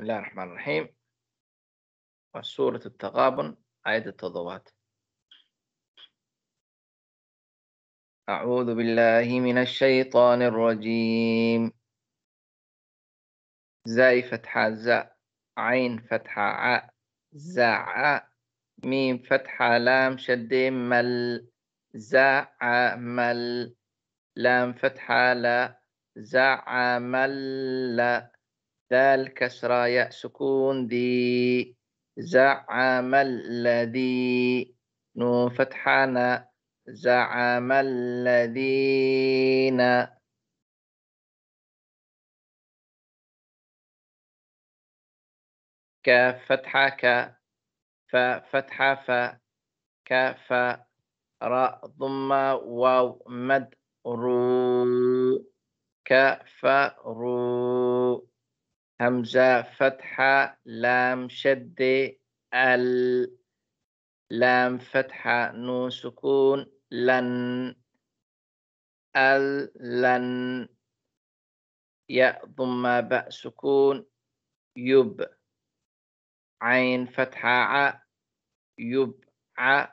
الله الرحمن الرحيم. وسورة التغابن آية التضوات. أعوذ بالله من الشيطان الرجيم. زاي فتحة زاء، عين فتحة عاء، زاع، ميم فتحة لام شد مل، زاع مل، لام فتحة لا، زاع مل، دال كسرى ياء سكون ذي، زعم الذي، نون فتحة نا، زعم الذين. كاف فتحة كا، فا فتحة فا، كاف، راء ضمة واو مد رو، كفروا، همزة فتحة لام شد ال، لام فتحة نون سكون لن، لن، ياء ضمة باء سكون يب، عين فتحة ع يب ع،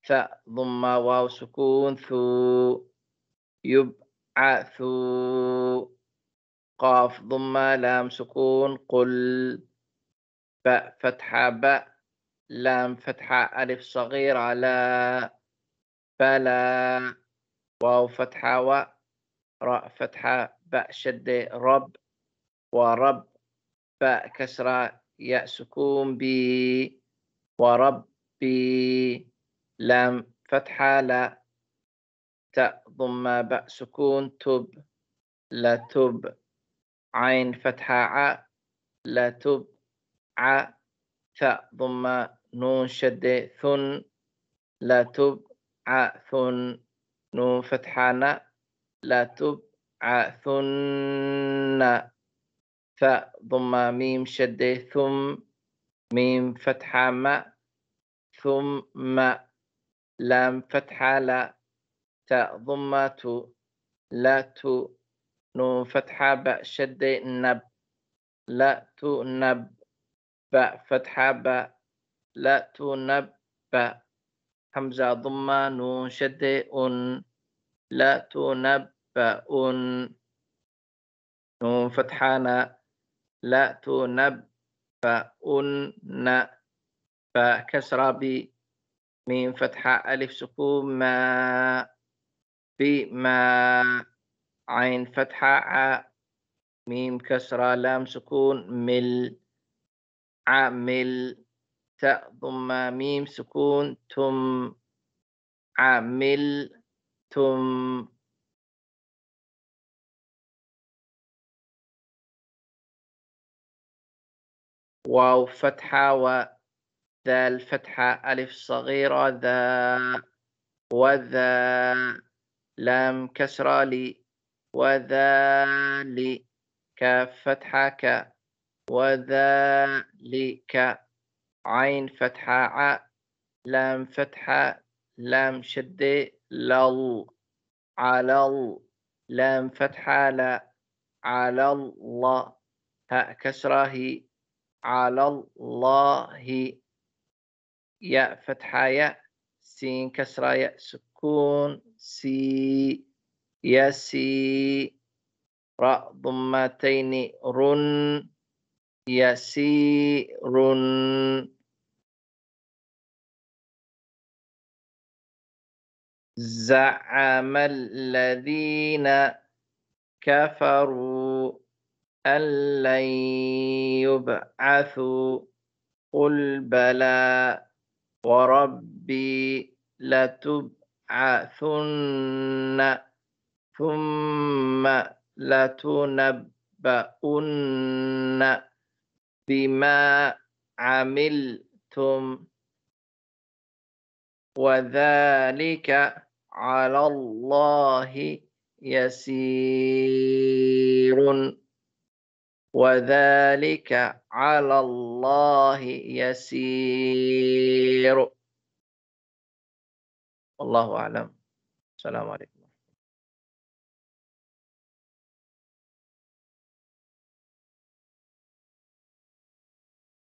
ثاء ضمة واو سكون ثو يبعثوا، قاف ضمة لام سكون قل، باء فتحة باء، لام فتحة ألف صغيرة لا، فلا، واو فتحة و، راء فتحة باء شد رب، ورب، باء كسرة ياء سكون بي، وربي، لام فتحة لا، تاء ضمة باء سكون تب، لا تب، عين فتحة ع، لا تب ع، ثاء ضمة نون شد ثن، لا تب ع ثن، نون فتحة ن، لا تب ع ثن، ثاء ضمة ميم شد ثم، ميم فتحة ما، ثم، لام فتحة لا، تاء ضمة تو، لا تو، نون فتحة باء شد نب، لا تنب، باء فتحة باء، لا تنبأ، همزة ضمة نون شد أن، لا تنبؤن، نون فتحة نا، لا تنبؤن، باء كسرة بي، ميم فتحة ألف سكون ما، بما، عين فتحة ع، ميم كسرة لام سكون مل، عمل، تاء ضمة ميم سكون تم، عملتم. واو فتحة و، ذال فتحة ألف صغيرة ذا، وذا، لام كسرة لي، وذلك، كاف فتحة ك، وذلك، عين فتحة ع، لام فتحة لام شد لل، على لام فتحة لا، على الله، هاء كسرة هي، على الله، ياء فتحة ياء، سين كسرة ياء سكون سي، يسي، راء ضمتين رن، يسير. زعم الذين كفروا أن لن يبعثوا، قل بلى وربي لتبعثن ثم لتنبؤن بما عملتم وذلك على الله يسير، وذلك على الله يسير. والله أعلم. السلام عليكم.